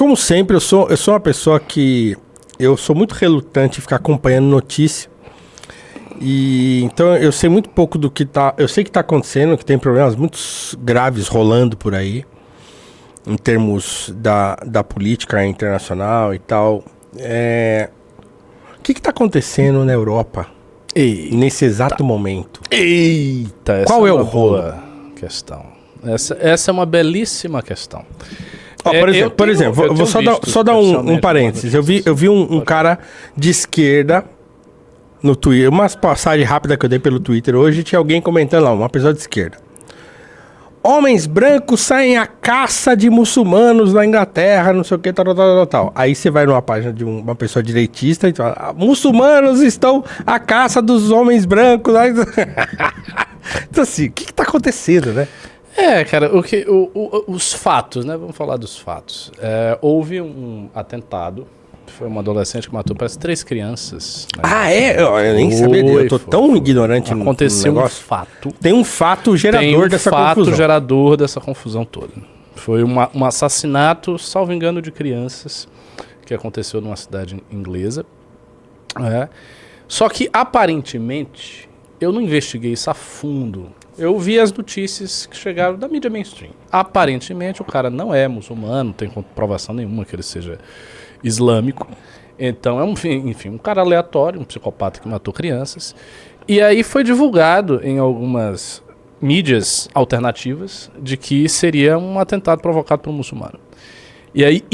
como sempre, eu sou uma pessoa que... Eu sou muito relutante em ficar acompanhando notícia. E então eu sei muito pouco do que tá... Eu sei que tá acontecendo, que tem problemas muito graves rolando por aí. Em termos da política internacional e tal. O que tá acontecendo na Europa nesse exato momento? Eita, essa Qual é uma o rolo? boa questão. Essa é uma belíssima questão. Por exemplo, eu vou só dar um parênteses. Eu vi um cara de esquerda no Twitter, uma passagem rápida que eu dei pelo Twitter hoje, tinha alguém comentando lá, uma pessoa de esquerda. Homens brancos saem à caça de muçulmanos na Inglaterra, não sei o que, tal. Aí você vai numa página de uma pessoa direitista e fala, muçulmanos estão à caça dos homens brancos. Então assim, o que tá acontecendo, né? Cara, os fatos, né? Vamos falar dos fatos. Houve um atentado, foi uma adolescente que matou parece 3 crianças. Né? Eu nem sabia disso. Eu tô tão ignorante no negócio. Aconteceu um fato. Tem um fato gerador dessa confusão. Tem um fato gerador dessa confusão toda. Foi um assassinato, salvo engano, de crianças, que aconteceu numa cidade inglesa. Só que, aparentemente, eu não investiguei isso a fundo. Eu vi as notícias que chegaram da mídia mainstream. Aparentemente, o cara não é muçulmano, não tem comprovação nenhuma que ele seja islâmico. Então, enfim, um cara aleatório, um psicopata que matou crianças. E aí foi divulgado em algumas mídias alternativas de que seria um atentado provocado por um muçulmano. E aí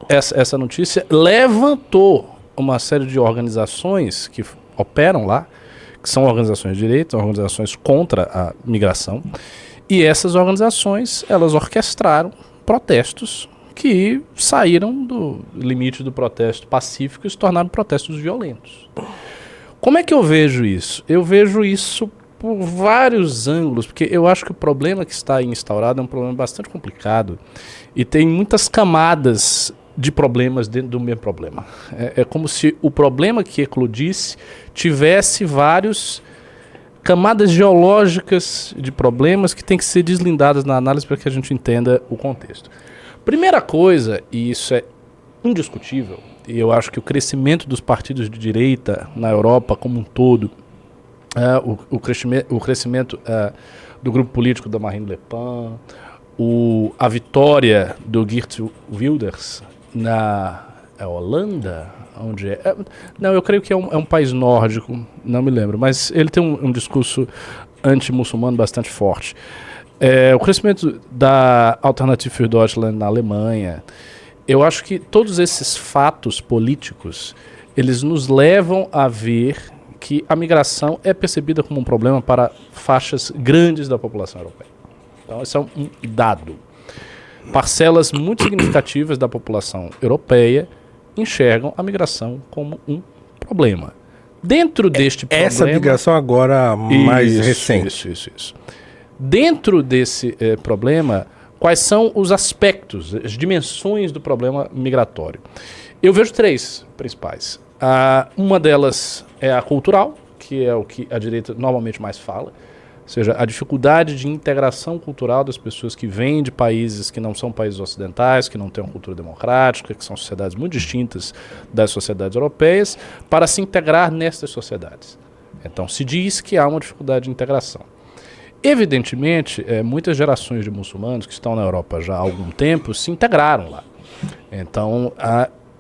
essa notícia levantou uma série de organizações que operam lá, que são organizações de direito, organizações contra a migração, e essas organizações, elas orquestraram protestos que saíram do limite do protesto pacífico e se tornaram protestos violentos. Como é que eu vejo isso? Eu vejo isso por vários ângulos, porque eu acho que o problema que está aí instaurado é um problema bastante complicado e tem muitas camadas de problemas dentro do mesmo problema. É como se o problema que eclodisse tivesse várias camadas geológicas de problemas que têm que ser deslindadas na análise para que a gente entenda o contexto. Primeira coisa, e isso é indiscutível, e eu acho que o crescimento dos partidos de direita na Europa como um todo, o crescimento do grupo político da Marine Le Pen, a vitória do Geert Wilders na Holanda, onde não, eu creio que é um país nórdico, não me lembro, mas ele tem um discurso anti-muçulmano bastante forte. O crescimento da Alternative für Deutschland na Alemanha, eu acho que todos esses fatos políticos, eles nos levam a ver que a migração é percebida como um problema para faixas grandes da população europeia. Então, esse é um dado. Parcelas muito significativas da população europeia enxergam a migração como um problema. Dentro deste problema... Essa migração agora mais recente. Isso. Dentro desse problema, quais são os aspectos, as dimensões do problema migratório? Eu vejo 3 principais. Uma delas é a cultural, que é o que a direita normalmente mais fala. Ou seja, a dificuldade de integração cultural das pessoas que vêm de países que não são países ocidentais, que não têm uma cultura democrática, que são sociedades muito distintas das sociedades europeias, para se integrar nestas sociedades. Então, se diz que há uma dificuldade de integração. Evidentemente, muitas gerações de muçulmanos que estão na Europa já há algum tempo se integraram lá. Então,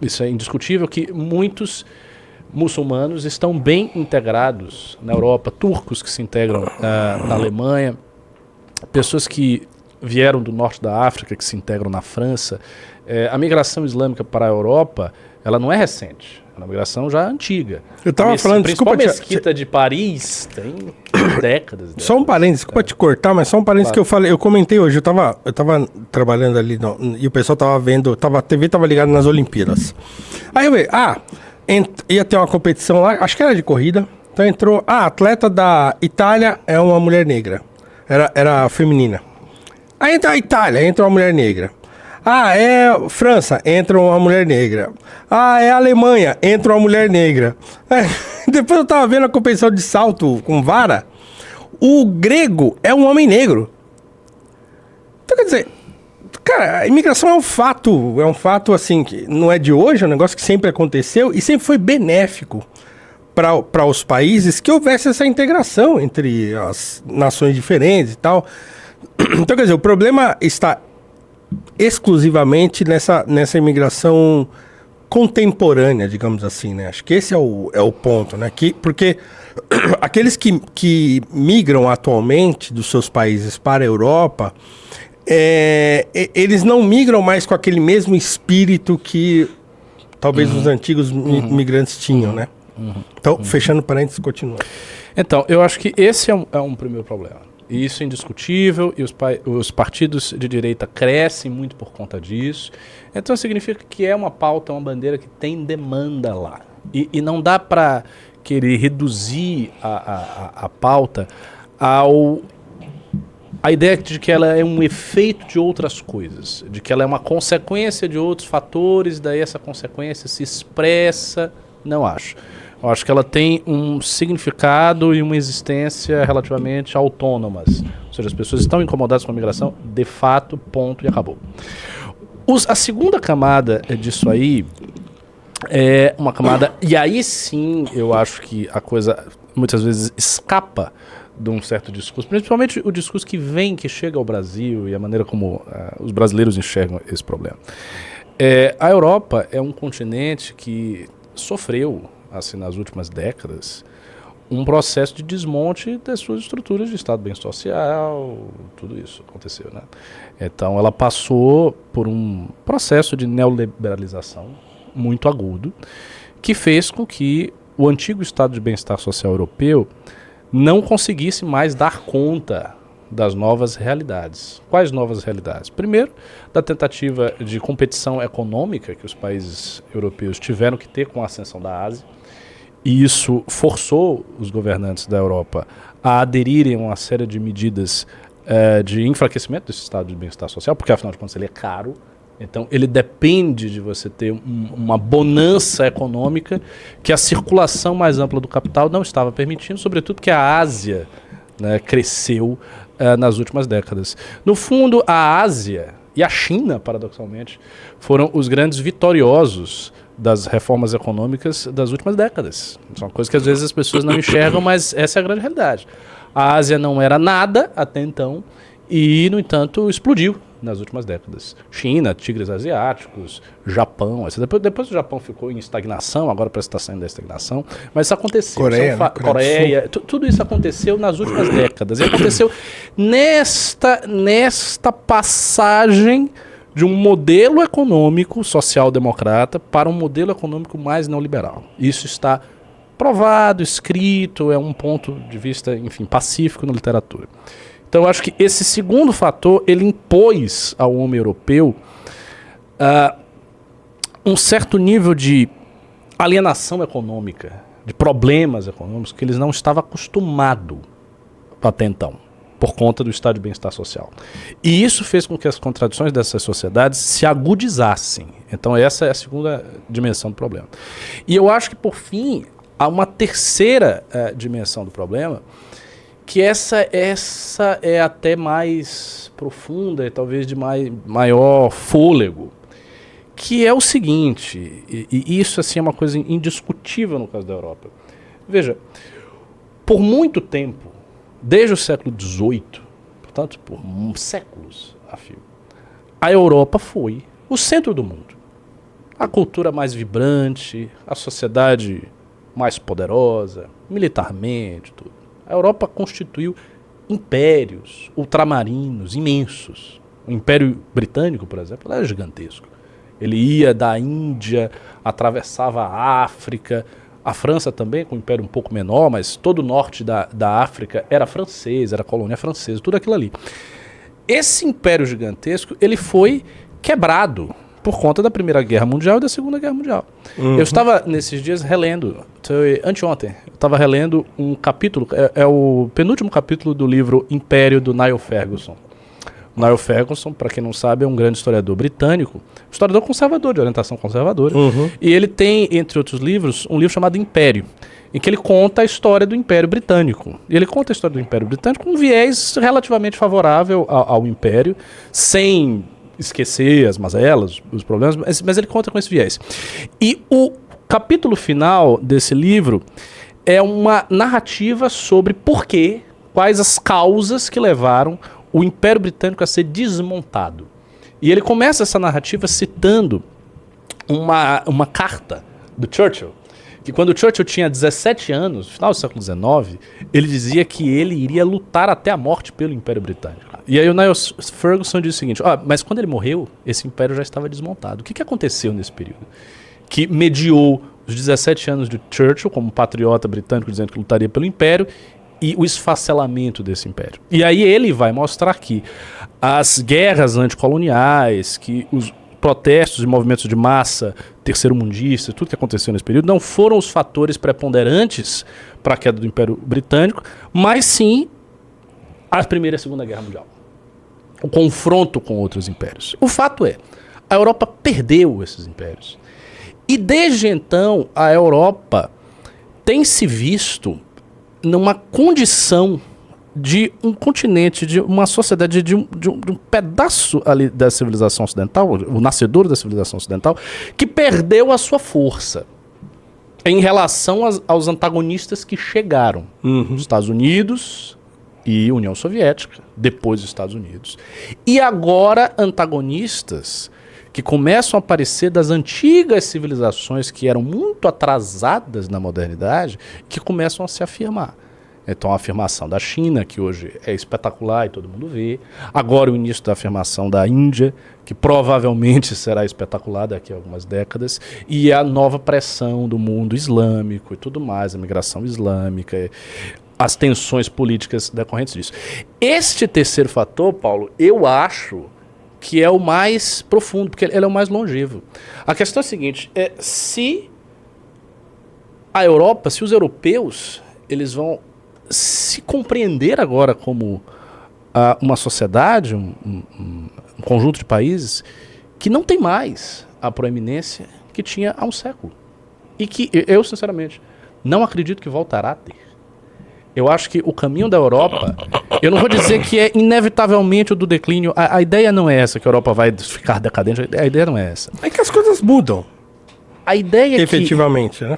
isso é indiscutível que muitos muçulmanos estão bem integrados na Europa, turcos que se integram na Alemanha, pessoas que vieram do norte da África, que se integram na França. A migração islâmica para a Europa, ela não é recente, é uma migração já antiga. Eu estava falando, desculpa, a mesquita de Paris tem décadas. Só um parênteses, desculpa te cortar, mas só um parênteses que eu comentei hoje, eu tava trabalhando ali e o pessoal tava vendo, a TV tava ligada nas Olimpíadas. Aí eu vi, ia ter uma competição lá, acho que era de corrida. Então entrou, a atleta da Itália é uma mulher negra. Era feminina. Aí entra a Itália, entra uma mulher negra. É França, entra uma mulher negra. É Alemanha, entra uma mulher negra. Depois eu tava vendo a competição de salto com vara. O grego é um homem negro. Então quer dizer, Cara, a imigração é um fato assim, que não é de hoje, é um negócio que sempre aconteceu e sempre foi benéfico para os países que houvesse essa integração entre as nações diferentes e tal. Então, quer dizer, o problema está exclusivamente nessa imigração contemporânea, digamos assim, né? Acho que esse é o ponto, né? Porque aqueles que migram atualmente dos seus países para a Europa, eles não migram mais com aquele mesmo espírito que talvez os antigos migrantes tinham, né? Então, fechando parênteses, continua. Então, eu acho que esse é um primeiro problema. E isso é indiscutível, e os partidos de direita crescem muito por conta disso. Então significa que é uma pauta, uma bandeira que tem demanda lá. E não dá para querer reduzir a pauta a ideia de que ela é um efeito de outras coisas, de que ela é uma consequência de outros fatores, daí essa consequência se expressa. Não acho. Eu acho que ela tem um significado e uma existência relativamente autônomas. Ou seja, as pessoas estão incomodadas com a migração, de fato, ponto, e acabou. A segunda camada disso aí é uma camada... E aí sim, eu acho que a coisa muitas vezes escapa de um certo discurso, principalmente o discurso que chega ao Brasil e a maneira como os brasileiros enxergam esse problema. A Europa é um continente que sofreu, assim, nas últimas décadas, um processo de desmonte das suas estruturas de Estado bem social, tudo isso aconteceu, né? Então ela passou por um processo de neoliberalização muito agudo, que fez com que o antigo Estado de bem-estar social europeu não conseguisse mais dar conta das novas realidades. Quais novas realidades? Primeiro, da tentativa de competição econômica que os países europeus tiveram que ter com a ascensão da Ásia, e isso forçou os governantes da Europa a aderirem a uma série de medidas de enfraquecimento desse estado de bem-estar social, porque afinal de contas ele é caro, então ele depende de você ter uma bonança econômica que a circulação mais ampla do capital não estava permitindo, sobretudo porque a Ásia, né, cresceu nas últimas décadas. No fundo, a Ásia e a China, paradoxalmente, foram os grandes vitoriosos das reformas econômicas das últimas décadas. Isso é uma coisa que às vezes as pessoas não enxergam, mas essa é a grande realidade. A Ásia não era nada até então e, no entanto, explodiu nas últimas décadas. China, tigres asiáticos, Japão. Depois o Japão ficou em estagnação, agora parece que está saindo da estagnação, mas isso aconteceu. Coreia, tudo isso aconteceu nas últimas décadas. E aconteceu nesta passagem de um modelo econômico social-democrata para um modelo econômico mais neoliberal. Isso está provado, escrito, é um ponto de vista, enfim, pacífico na literatura. Então eu acho que esse segundo fator, ele impôs ao homem europeu um certo nível de alienação econômica, de problemas econômicos que eles não estavam acostumados até então, por conta do estado de bem-estar social. E isso fez com que as contradições dessas sociedades se agudizassem. Então essa é a segunda dimensão do problema. E eu acho que, por fim, há uma terceira dimensão do problema, que essa é até mais profunda e talvez de maior fôlego, que é o seguinte, e isso assim é uma coisa indiscutível no caso da Europa. Veja, por muito tempo, desde o século XVIII, portanto por séculos a fio, a Europa foi o centro do mundo. A cultura mais vibrante, a sociedade mais poderosa, militarmente, tudo. A Europa constituiu impérios ultramarinos imensos. O Império Britânico, por exemplo, era gigantesco. Ele ia da Índia, atravessava a África. A França também, com um império um pouco menor, mas todo o norte da África era francês, era colônia francesa, tudo aquilo ali. Esse império gigantesco, ele foi quebrado por conta da Primeira Guerra Mundial e da Segunda Guerra Mundial. Eu estava, nesses dias, relendo, anteontem, eu estava relendo um capítulo, é o penúltimo capítulo do livro Império, do Niall Ferguson. O Niall Ferguson, para quem não sabe, é um grande historiador britânico, historiador conservador, de orientação conservadora, e ele tem, entre outros livros, um livro chamado Império, em que ele conta a história do Império Britânico. E ele conta a história do Império Britânico com um viés relativamente favorável ao Império, sem esquecer as mazelas, os problemas, mas ele conta com esse viés. E o capítulo final desse livro é uma narrativa sobre quais as causas que levaram o Império Britânico a ser desmontado. E ele começa essa narrativa citando uma carta do Churchill, que quando o Churchill tinha 17 anos, no final do século XIX, ele dizia que ele iria lutar até a morte pelo Império Britânico. E aí o Niall Ferguson diz o seguinte, mas quando ele morreu, esse império já estava desmontado. O que aconteceu nesse período? Que mediou os 17 anos de Churchill como patriota britânico dizendo que lutaria pelo império e o esfacelamento desse império. E aí ele vai mostrar que as guerras anticoloniais, que os protestos e movimentos de massa terceiro-mundistas, tudo que aconteceu nesse período, não foram os fatores preponderantes para a queda do Império Britânico, mas sim a Primeira e a Segunda Guerra Mundial. O confronto com outros impérios. O fato é, a Europa perdeu esses impérios. E desde então, a Europa tem se visto numa condição de um continente, de uma sociedade, de um pedaço ali da civilização ocidental, o nascedor da civilização ocidental, que perdeu a sua força em relação aos antagonistas que chegaram. Os Estados Unidos e União Soviética, depois dos Estados Unidos. E agora antagonistas que começam a aparecer das antigas civilizações que eram muito atrasadas na modernidade, que começam a se afirmar. Então a afirmação da China, que hoje é espetacular e todo mundo vê. Agora o início da afirmação da Índia, que provavelmente será espetacular daqui a algumas décadas. E a nova pressão do mundo islâmico e tudo mais, a migração islâmica, as tensões políticas decorrentes disso. Este terceiro fator, Paulo, eu acho que é o mais profundo, porque ele é o mais longevo. A questão é a seguinte, se a Europa, se os europeus, eles vão se compreender agora como uma sociedade, um conjunto de países que não tem mais a proeminência que tinha há um século. E que eu, sinceramente, não acredito que voltará a ter. Eu acho que o caminho da Europa, eu não vou dizer que é inevitavelmente o do declínio. A ideia não é essa, que a Europa vai ficar decadente. A ideia não é essa. É que as coisas mudam. A ideia é efetivamente, né?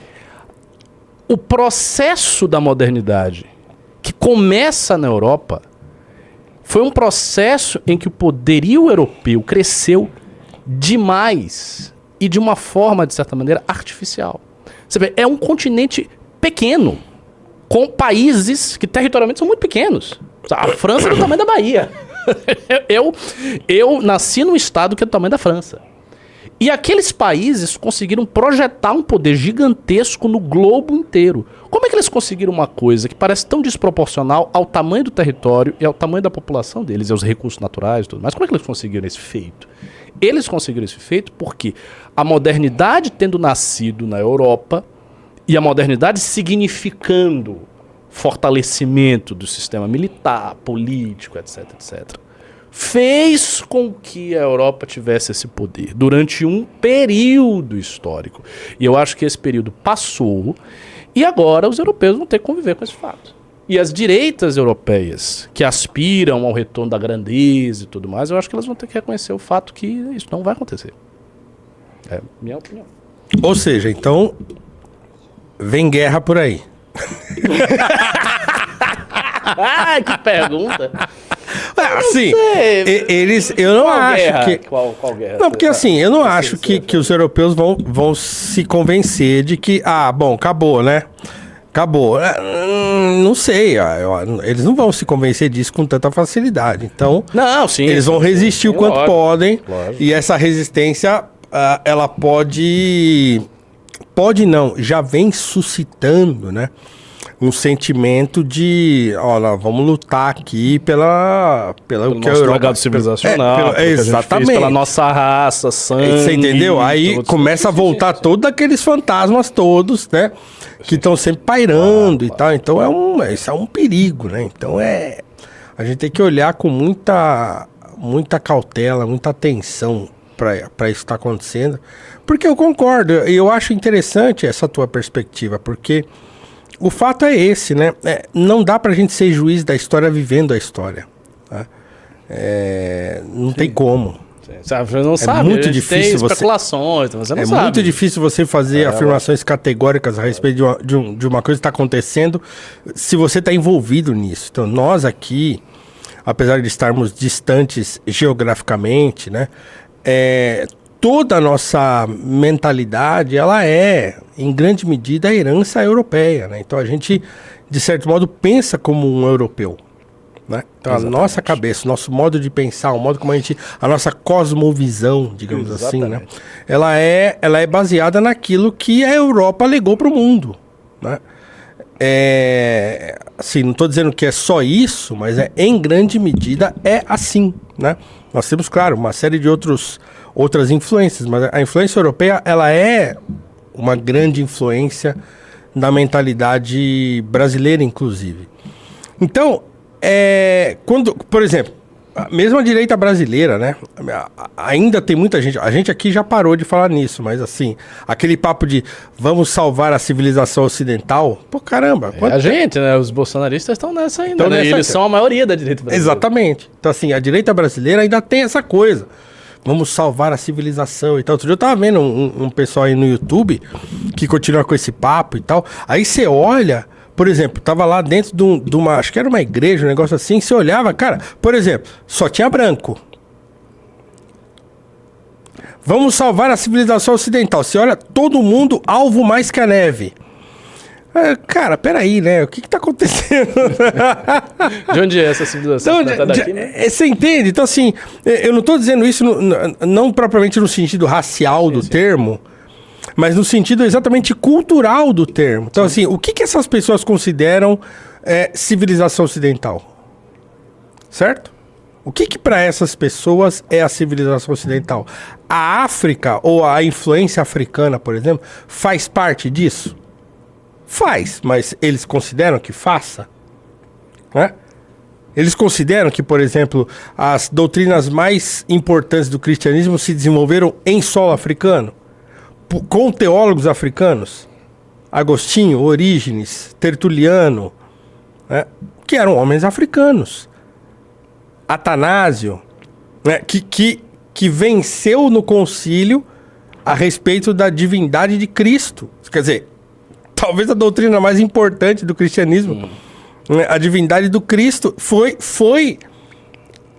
O processo da modernidade que começa na Europa foi um processo em que o poderio europeu cresceu demais e de uma forma, de certa maneira, artificial. Você vê, é um continente pequeno, com países que territorialmente são muito pequenos. A França é do tamanho da Bahia. Eu nasci num estado que é do tamanho da França. E aqueles países conseguiram projetar um poder gigantesco no globo inteiro. Como é que eles conseguiram uma coisa que parece tão desproporcional ao tamanho do território e ao tamanho da população deles, e aos recursos naturais e tudo mais? Como é que eles conseguiram esse feito? Eles conseguiram esse feito porque a modernidade tendo nascido na Europa e a modernidade significando fortalecimento do sistema militar, político, etc, etc, fez com que a Europa tivesse esse poder durante um período histórico. E eu acho que esse período passou e agora os europeus vão ter que conviver com esse fato. E as direitas europeias, que aspiram ao retorno da grandeza e tudo mais, eu acho que elas vão ter que reconhecer o fato que isso não vai acontecer. É minha opinião. Ou seja, então, vem guerra por aí. Que pergunta. Assim, eu não acho que... Qual guerra? Não, porque assim, eu não acho que os europeus vão se convencer de que, bom, acabou, né? Acabou. Não sei, eles não vão se convencer disso com tanta facilidade. Então, não, sim, eles vão resistir o quanto podem. Lógico. E essa resistência, ela pode não, já vem suscitando, né? Um sentimento de, vamos lutar aqui pelo que nosso legado civilizacional, exatamente, pela nossa raça, sangue. Você entendeu? Aí começa a voltar todos aqueles fantasmas todos, né? Que estão sempre pairando e tal. Então isso é um perigo, né? Então a gente tem que olhar com muita cautela, muita atenção para isso estar acontecendo. Porque eu concordo, eu acho interessante essa tua perspectiva, porque o fato é esse, né? Não dá pra gente ser juiz da história vivendo a história. Tá? Não tem como. Sabe? Você não sabe. Muito difícil tem especulações, você não sabe. É muito difícil você fazer afirmações categóricas a respeito de uma coisa que está acontecendo se você está envolvido nisso. Então, nós aqui, apesar de estarmos distantes geograficamente, né, toda a nossa mentalidade, ela é, em grande medida, a herança europeia, né? Então, a gente, de certo modo, pensa como um europeu. Né? Então, a nossa cabeça, o nosso modo de pensar, o modo como a nossa cosmovisão, digamos assim, né? Ela é baseada naquilo que a Europa legou para o mundo, né? Assim, não estou dizendo que é só isso, mas em grande medida é assim, né? Nós temos, claro, uma série de outras influências, mas a influência europeia, ela é uma grande influência na mentalidade brasileira, inclusive. Então, quando, por exemplo, mesmo a direita brasileira, né? Ainda tem muita gente. A gente aqui já parou de falar nisso, mas assim, aquele papo de vamos salvar a civilização ocidental, pô, caramba. A gente, né? Os bolsonaristas estão nessa ainda, né? Eles são a maioria da direita brasileira. Exatamente. Então, assim, a direita brasileira ainda tem essa coisa. Vamos salvar a civilização e tal. Outro dia eu tava vendo um pessoal aí no YouTube que continua com esse papo e tal. Aí você olha. Por exemplo, tava lá dentro de uma... Acho que era uma igreja, um negócio assim. Você olhava, cara... Por exemplo, só tinha branco. Vamos salvar a civilização ocidental. Você olha, todo mundo alvo mais que a neve. Cara, peraí, né? O que tá acontecendo? De onde é essa civilização? Então, daqui, né? Você entende? Então, assim... Eu não tô dizendo isso não propriamente no sentido racial do termo... Mas no sentido exatamente cultural do termo. Então, assim, o que essas pessoas consideram civilização ocidental? Certo? O que para essas pessoas é a civilização ocidental? A África, ou a influência africana, por exemplo, faz parte disso? Faz, mas eles consideram que faça? Né? Eles consideram que, por exemplo, as doutrinas mais importantes do cristianismo se desenvolveram em solo africano? Com teólogos africanos, Agostinho, Orígenes, Tertuliano, né, que eram homens africanos. Atanásio, né, que venceu no concílio a respeito da divindade de Cristo. Quer dizer, talvez a doutrina mais importante do cristianismo, né, a divindade do Cristo, foi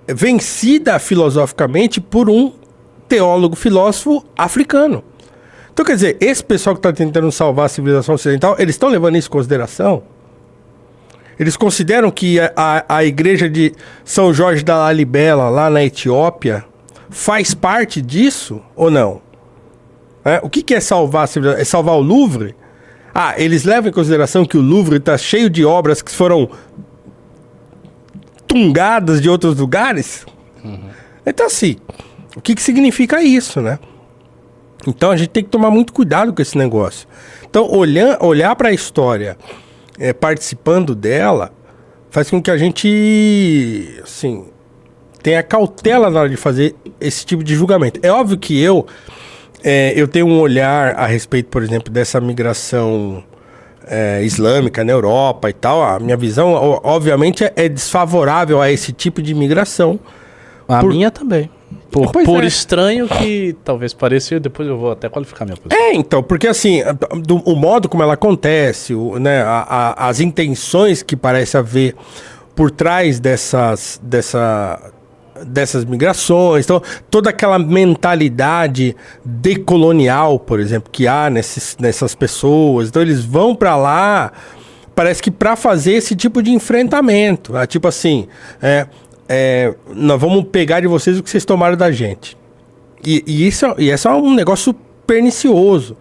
vencida filosoficamente por um teólogo filósofo africano. Então, quer dizer, esse pessoal que está tentando salvar a civilização ocidental, eles estão levando isso em consideração? Eles consideram que a igreja de São Jorge da Lalibela, lá na Etiópia, faz parte disso ou não? O que é salvar a civilização? É salvar o Louvre? Eles levam em consideração que o Louvre está cheio de obras que foram tungadas de outros lugares? Então, assim, o que significa isso, né? Então a gente tem que tomar muito cuidado com esse negócio. Então olhar para a história, participando dela, faz com que a gente, assim, tenha cautela na hora de fazer esse tipo de julgamento. É óbvio que eu tenho um olhar a respeito, por exemplo, dessa migração islâmica na Europa e tal. A minha visão, obviamente, é desfavorável a esse tipo de migração. A minha também. Por estranho que talvez pareça, depois eu vou até qualificar minha posição. Então, porque assim, o modo como ela acontece, né, as intenções que parece haver por trás dessas migrações, então, toda aquela mentalidade decolonial, por exemplo, que há nessas pessoas, então eles vão para lá, parece que para fazer esse tipo de enfrentamento, tipo assim, nós vamos pegar de vocês o que vocês tomaram da gente. E isso é um negócio pernicioso.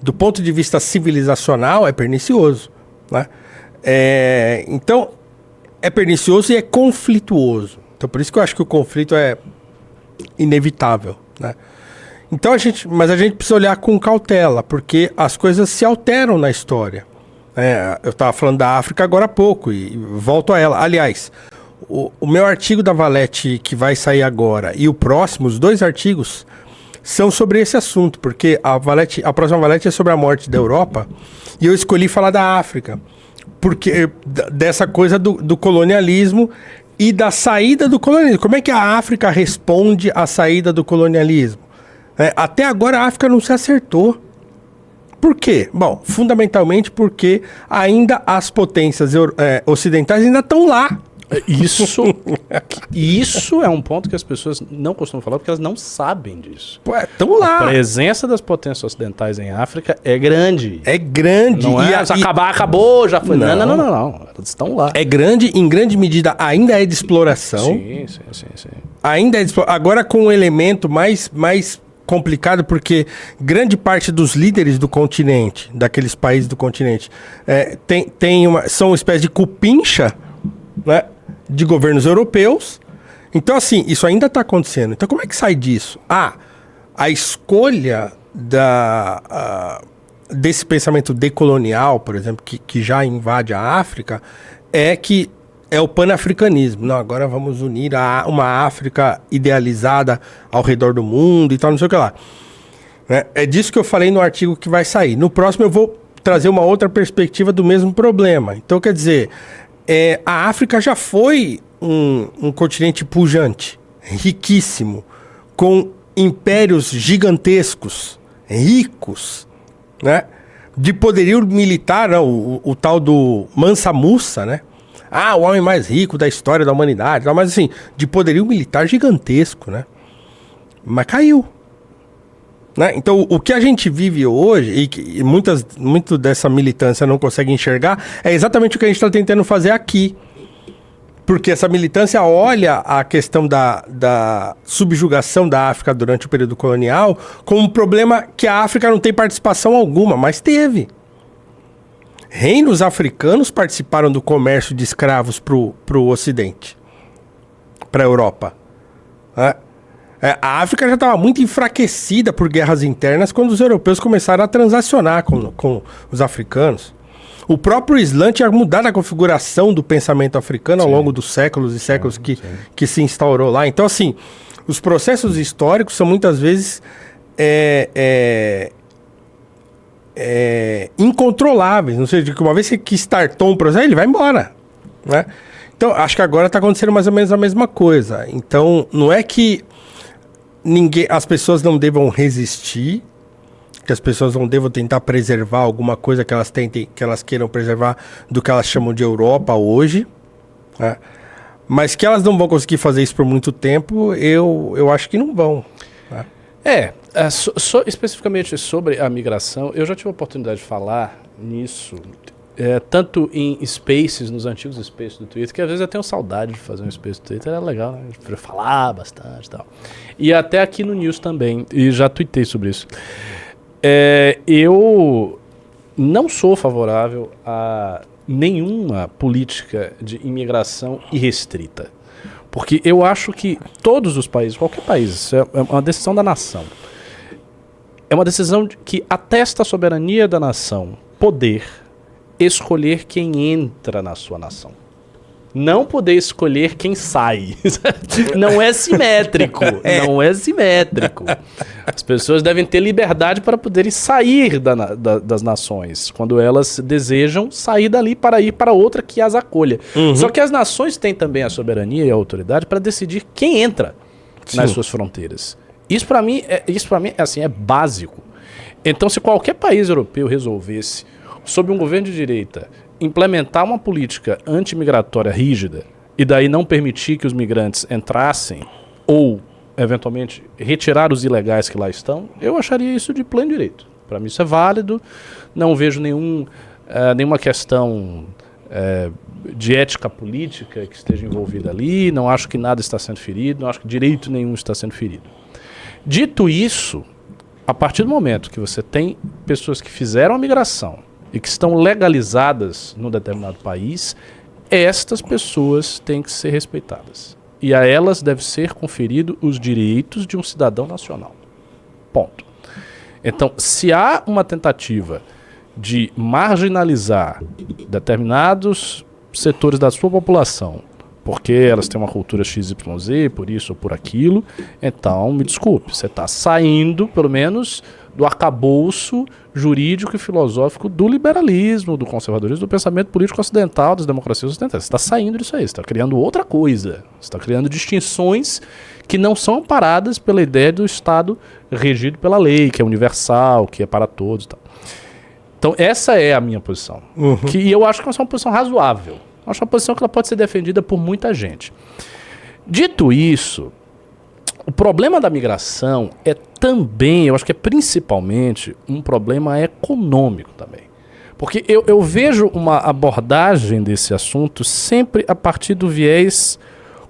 Do ponto de vista civilizacional, é pernicioso. Né? Então, é pernicioso e é conflituoso. Então, por isso que eu acho que o conflito é inevitável. Né? Então, mas a gente precisa olhar com cautela, porque as coisas se alteram na história. Eu estava falando da África agora há pouco, e volto a ela. Aliás... O meu artigo da Valete, que vai sair agora, e o próximo, os 2 artigos, são sobre esse assunto, porque a próxima Valete é sobre a morte da Europa, e eu escolhi falar da África, porque dessa coisa do colonialismo e da saída do colonialismo. Como é que a África responde à saída do colonialismo? Até agora a África não se acertou. Por quê? Bom, fundamentalmente porque ainda as potências ocidentais ainda estão lá. Isso é um ponto que as pessoas não costumam falar porque elas não sabem disso. Pô, estão lá. A presença das potências ocidentais em África é grande. É grande. Não é se acabar, acabou, já foi. Não. Elas estão lá. É grande, em grande medida ainda é de exploração. Sim. Ainda é de exploração. Agora com um elemento mais complicado, porque grande parte dos líderes do continente, daqueles países do continente, são uma espécie de cupincha, né, de governos europeus. Então, assim, isso ainda está acontecendo. Então, como é que sai disso? A escolha desse pensamento decolonial, por exemplo, que já invade a África, é o panafricanismo. Não, agora vamos unir uma África idealizada ao redor do mundo e tal, não sei o que lá. É disso que eu falei no artigo que vai sair. No próximo eu vou trazer uma outra perspectiva do mesmo problema. Então, quer dizer, a África já foi um continente pujante, riquíssimo, com impérios gigantescos, ricos, né? De poderio militar, não, o tal do Mansa Musa, né? O homem mais rico da história da humanidade, mas assim, de poderio militar gigantesco, né? Mas caiu. Né? Então, o que a gente vive hoje, e que muito dessa militância não consegue enxergar, é exatamente o que a gente está tentando fazer aqui. Porque essa militância olha a questão da subjugação da África durante o período colonial como um problema que a África não tem participação alguma, mas teve. Reinos africanos participaram do comércio de escravos para o Ocidente, para a Europa. A África já estava muito enfraquecida por guerras internas quando os europeus começaram a transacionar com os africanos. O próprio Islã tinha mudado a configuração do pensamento africano ao longo dos séculos e séculos que se instaurou lá. Então, assim, os processos históricos são muitas vezes incontroláveis. Não sei, que uma vez que startou um processo, ele vai embora, né? Então, acho que agora está acontecendo mais ou menos a mesma coisa. Então, não é que as pessoas não devam resistir, que as pessoas não devam tentar preservar alguma coisa que elas queiram preservar do que elas chamam de Europa hoje, né? Mas que elas não vão conseguir fazer isso por muito tempo, eu acho que não vão, né? Especificamente sobre a migração, eu já tive a oportunidade de falar nisso, tanto em spaces, nos antigos spaces do Twitter, que às vezes eu tenho saudade de fazer um space do Twitter, era legal, né? De falar bastante e tal. E até aqui no News também, e já tuitei sobre isso. Eu não sou favorável a nenhuma política de imigração irrestrita. Porque eu acho que todos os países, qualquer país, isso é uma decisão da nação. É uma decisão que atesta a soberania da nação poder escolher quem entra na sua nação. Não poder escolher quem sai. Não é simétrico. Não é simétrico. As pessoas devem ter liberdade para poderem sair das nações, quando elas desejam sair dali para ir para outra que as acolha. Uhum. Só que as nações têm também a soberania e a autoridade para decidir quem entra nas suas fronteiras. Isso para mim assim, é básico. Então, se qualquer país europeu resolvesse, sob um governo de direita, implementar uma política antimigratória rígida e daí não permitir que os migrantes entrassem ou, eventualmente, retirar os ilegais que lá estão, eu acharia isso de pleno direito. Para mim isso é válido, não vejo nenhuma questão de ética política que esteja envolvida ali, não acho que nada está sendo ferido, não acho que direito nenhum está sendo ferido. Dito isso, a partir do momento que você tem pessoas que fizeram a migração e que estão legalizadas num determinado país, estas pessoas têm que ser respeitadas. E a elas deve ser conferido os direitos de um cidadão nacional. Ponto. Então, se há uma tentativa de marginalizar determinados setores da sua população porque elas têm uma cultura XYZ, por isso ou por aquilo. Então, me desculpe, você está saindo, pelo menos, do arcabouço jurídico e filosófico do liberalismo, do conservadorismo, do pensamento político ocidental, das democracias ocidentais. Você está saindo disso aí, você está criando outra coisa. Você está criando distinções que não são amparadas pela ideia do Estado regido pela lei, que é universal, que é para todos e tal. Então, essa é a minha posição. E eu acho que essa é uma posição razoável. Acho uma posição que ela pode ser defendida por muita gente. Dito isso, o problema da migração é também, eu acho que é principalmente, um problema econômico também. Porque eu vejo uma abordagem desse assunto sempre a partir do viés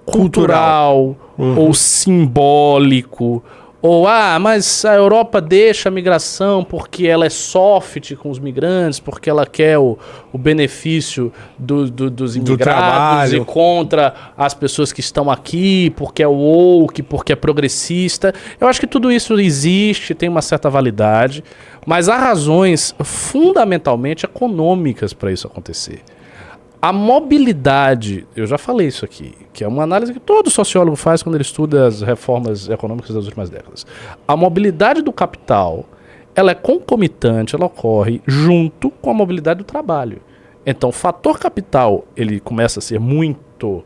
cultural ou simbólico. Ou, mas a Europa deixa a migração porque ela é soft com os migrantes, porque ela quer o benefício dos imigrados e contra as pessoas que estão aqui, porque é woke, porque é progressista. Eu acho que tudo isso existe, tem uma certa validade, mas há razões fundamentalmente econômicas para isso acontecer. A mobilidade, eu já falei isso aqui, que é uma análise que todo sociólogo faz quando ele estuda as reformas econômicas das últimas décadas. A mobilidade do capital, ela é concomitante, ela ocorre junto com a mobilidade do trabalho. Então, o fator capital, ele começa a ser muito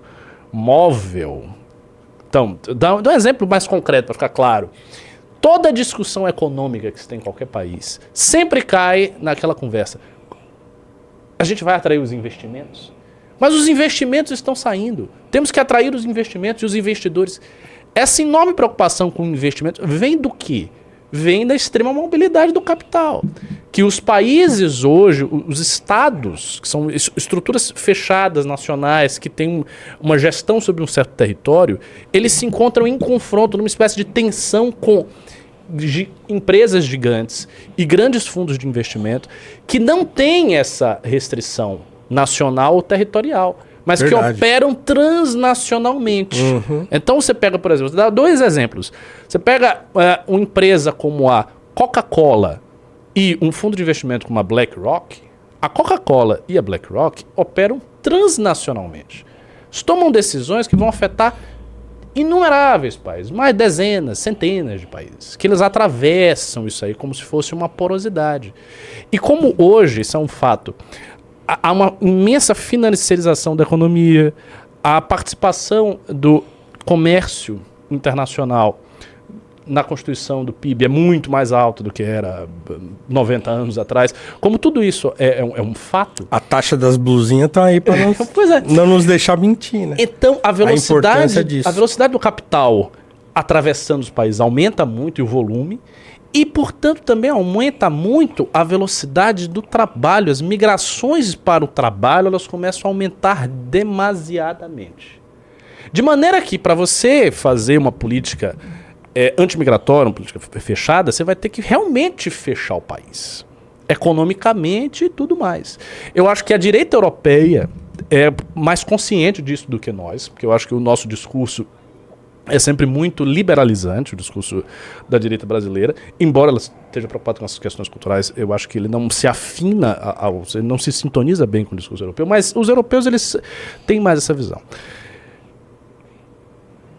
móvel. Então, dá um exemplo mais concreto para ficar claro. Toda discussão econômica que se tem em qualquer país sempre cai naquela conversa. A gente vai atrair os investimentos? Mas os investimentos estão saindo. Temos que atrair os investimentos e os investidores. Essa enorme preocupação com o investimento vem do quê? Vem da extrema mobilidade do capital. Que os países hoje, os estados, que são estruturas fechadas, nacionais, que têm uma gestão sobre um certo território, eles se encontram em confronto, numa espécie de tensão com empresas gigantes e grandes fundos de investimento que não têm essa restrição nacional ou territorial, mas que operam transnacionalmente. Então você pega, por exemplo, dá dois exemplos. Você pega uma empresa como a Coca-Cola e um fundo de investimento como a BlackRock. A Coca-Cola e a BlackRock operam transnacionalmente. Eles tomam decisões que vão afetar inumeráveis países, mais dezenas, centenas de países, que eles atravessam isso aí como se fosse uma porosidade. E como hoje, isso é um fato, há uma imensa financiarização da economia, a participação do comércio internacional na constituição do PIB é muito mais alta do que era 90 anos atrás. Como tudo isso é um fato... A taxa das blusinhas tá aí para não nos deixar mentir, né? Então, a velocidade do capital atravessando os países aumenta muito, e o volume, e, portanto, também aumenta muito a velocidade do trabalho. As migrações para o trabalho, elas começam a aumentar demasiadamente. De maneira que, para você fazer uma política antimigratória, uma política fechada, você vai ter que realmente fechar o país, economicamente e tudo mais. Eu acho que a direita europeia é mais consciente disso do que nós, porque eu acho que o nosso discurso é sempre muito liberalizante, o discurso da direita brasileira, embora ela esteja preocupada com essas questões culturais, eu acho que ele não se afina, ele não se sintoniza bem com o discurso europeu, mas os europeus, eles têm mais essa visão.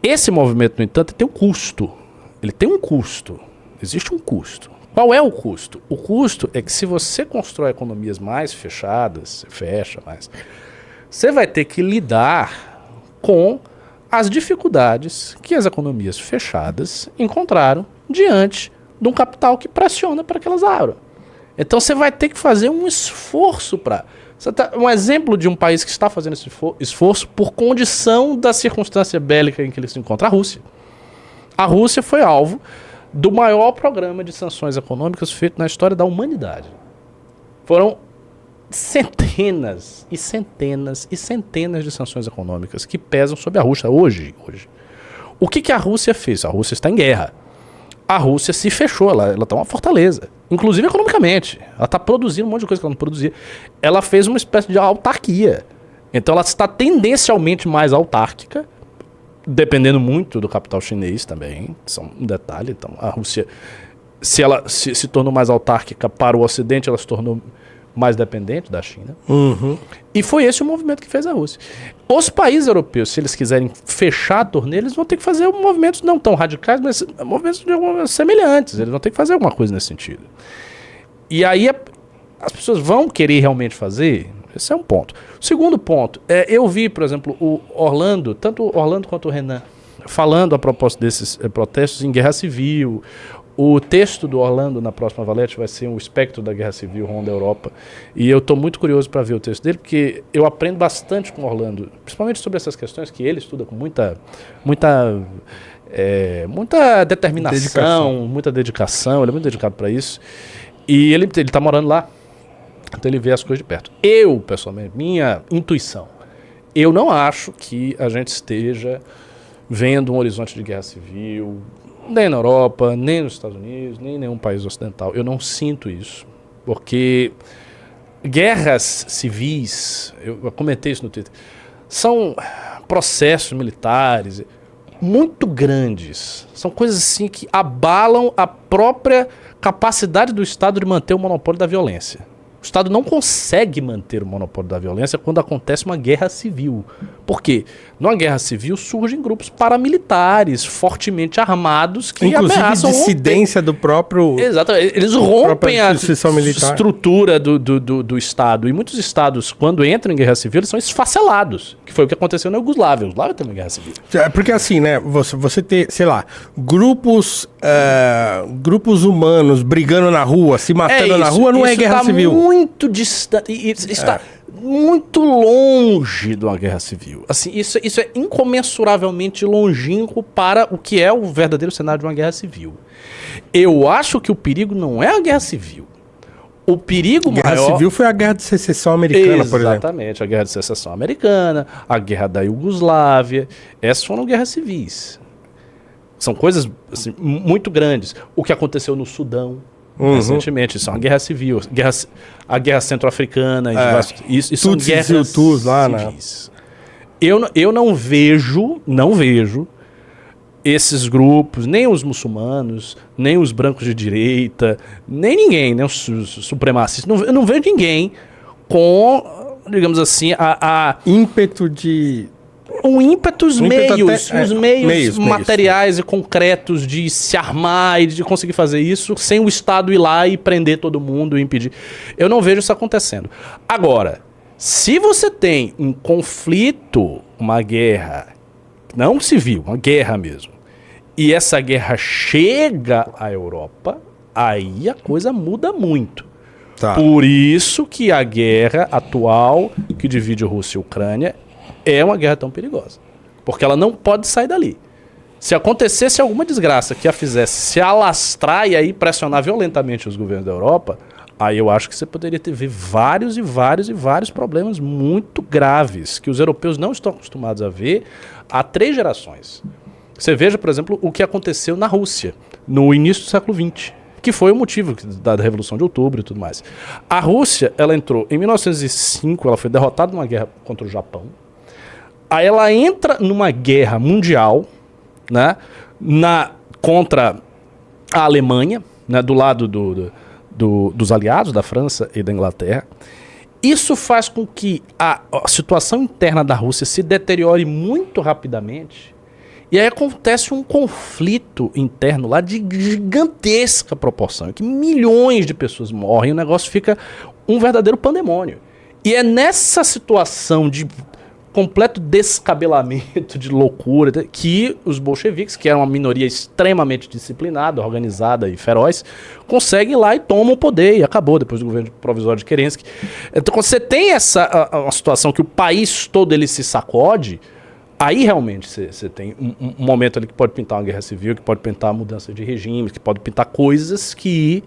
Esse movimento, no entanto, tem um custo. Ele tem um custo. Existe um custo. Qual é o custo? O custo é que se você constrói economias mais fechadas, fecha mais, você vai ter que lidar com as dificuldades que as economias fechadas encontraram diante de um capital que pressiona para que elas abram. Então você vai ter que fazer um esforço para... Um exemplo de um país que está fazendo esse esforço por condição da circunstância bélica em que ele se encontra, a Rússia. A Rússia foi alvo do maior programa de sanções econômicas feito na história da humanidade. Foram centenas e centenas e centenas de sanções econômicas que pesam sobre a Rússia hoje. O que a Rússia fez? A Rússia está em guerra. A Rússia se fechou, ela está uma fortaleza, inclusive economicamente. Ela está produzindo um monte de coisa que ela não produzia. Ela fez uma espécie de autarquia. Então ela está tendencialmente mais autárquica, dependendo muito do capital chinês também, isso é um detalhe. Então a Rússia, se ela se tornou mais autárquica para o Ocidente, ela se tornou mais dependente da China. Uhum. E foi esse o movimento que fez a Rússia. Os países europeus, se eles quiserem fechar a torneira, eles vão ter que fazer movimentos não tão radicais, mas movimentos semelhantes. Eles vão ter que fazer alguma coisa nesse sentido. E aí as pessoas vão querer realmente fazer? Esse é um ponto. O segundo ponto, eu vi, por exemplo, o Orlando, tanto o Orlando quanto o Renan, falando a propósito desses protestos em guerra civil. O texto do Orlando na próxima Valete vai ser um espectro da guerra civil rumo da Europa. E eu estou muito curioso para ver o texto dele, porque eu aprendo bastante com o Orlando, principalmente sobre essas questões que ele estuda com muita determinação, muita dedicação. Ele é muito dedicado para isso. E ele está morando lá, então ele vê as coisas de perto. Eu, pessoalmente, minha intuição, eu não acho que a gente esteja vendo um horizonte de guerra civil, nem na Europa, nem nos Estados Unidos, nem em nenhum país ocidental. Eu não sinto isso, porque guerras civis, eu comentei isso no Twitter, são processos militares muito grandes. São coisas assim que abalam a própria capacidade do Estado de manter o monopólio da violência. O Estado não consegue manter o monopólio da violência quando acontece uma guerra civil. Por quê? Numa guerra civil surgem grupos paramilitares fortemente armados que inclusive ameaçam dissidência do próprio... Exatamente. Eles rompem a estrutura do Estado. E muitos estados, quando entram em guerra civil, eles são esfacelados. Que foi o que aconteceu na Iugoslávia. A Iugoslávia tem uma guerra civil. Porque assim, né? Você ter, sei lá, grupos humanos brigando na rua, se matando na rua, não é guerra civil. Muito distante. Isso está muito longe de uma guerra civil. Assim, isso é incomensuravelmente longínquo para o que é o verdadeiro cenário de uma guerra civil. Eu acho que o perigo não é a guerra civil. O perigo maior... A guerra civil foi a guerra de secessão americana, por exemplo. Exatamente, a guerra de secessão americana, a guerra da Iugoslávia. Essas foram guerras civis. São coisas assim, muito grandes. O que aconteceu no Sudão recentemente, isso é uma guerra civil. A guerra centro-africana, isso são guerras lá, civis. Né? Eu não vejo esses grupos, nem os muçulmanos, nem os brancos de direita, nem ninguém, nem os supremacistas. Eu não vejo ninguém com, digamos assim, ímpeto de... os meios materiais e concretos de se armar e de conseguir fazer isso sem o Estado ir lá e prender todo mundo e impedir. Eu não vejo isso acontecendo. Agora, se você tem um conflito, uma guerra, não civil, uma guerra mesmo, e essa guerra chega à Europa, aí a coisa muda muito. Tá. Por isso que a guerra atual que divide a Rússia e a Ucrânia é uma guerra tão perigosa. Porque ela não pode sair dali. Se acontecesse alguma desgraça que a fizesse se alastrar e aí pressionar violentamente os governos da Europa, aí eu acho que você poderia ver vários problemas muito graves que os europeus não estão acostumados a ver há 3 gerações. Você veja, por exemplo, o que aconteceu na Rússia no início do século XX, que foi o motivo da Revolução de Outubro e tudo mais. A Rússia, ela entrou em 1905, ela foi derrotada numa guerra contra o Japão. Aí ela entra numa guerra mundial, né, contra a Alemanha, né, do lado dos aliados, da França e da Inglaterra. Isso faz com que a situação interna da Rússia se deteriore muito rapidamente. E aí acontece um conflito interno lá de gigantesca proporção, em que milhões de pessoas morrem, o negócio fica um verdadeiro pandemônio. E é nessa situação de completo descabelamento, de loucura, que os bolcheviques, que eram uma minoria extremamente disciplinada, organizada e feroz, conseguem ir lá e tomam o poder, e acabou depois do governo provisório de Kerensky. Então, quando você tem uma situação que o país todo ele se sacode, aí realmente você tem um momento ali que pode pintar uma guerra civil, que pode pintar mudança de regime, que pode pintar coisas que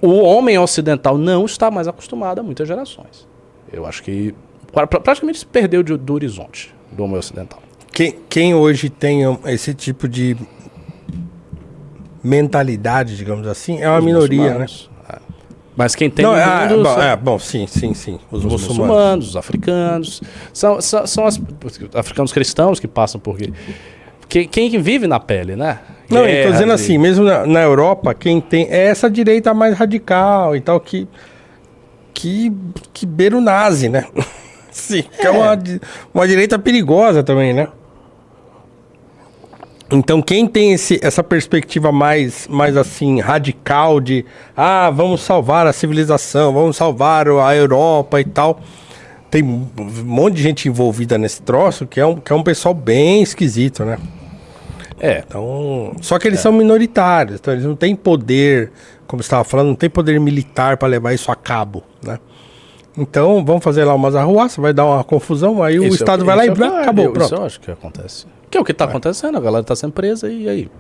o homem ocidental não está mais acostumado há muitas gerações. Eu acho que praticamente se perdeu do horizonte do homem ocidental. Quem hoje tem esse tipo de mentalidade, digamos assim, é uma minoria, né? Mas quem tem sim. Os muçulmanos, os africanos. São os africanos cristãos que passam por... Quem vive na pele, né? Não, eu tô dizendo assim, mesmo na Europa, quem tem é essa direita mais radical e tal, que que beira o nazi, né? Sim, que é uma direita perigosa também, né? Então, quem tem essa perspectiva mais assim, radical de vamos salvar a civilização, vamos salvar a Europa e tal. Tem um monte de gente envolvida nesse troço que é um pessoal bem esquisito, né? Então, só que eles são minoritários, então eles não têm poder, como você estava falando, não tem poder militar para levar isso a cabo, né? Então, vamos fazer lá umas arruaças, vai dar uma confusão, aí o Estado vai lá e acabou, pronto. Isso eu acho que acontece. Que é o que está acontecendo, a galera está sendo presa e aí?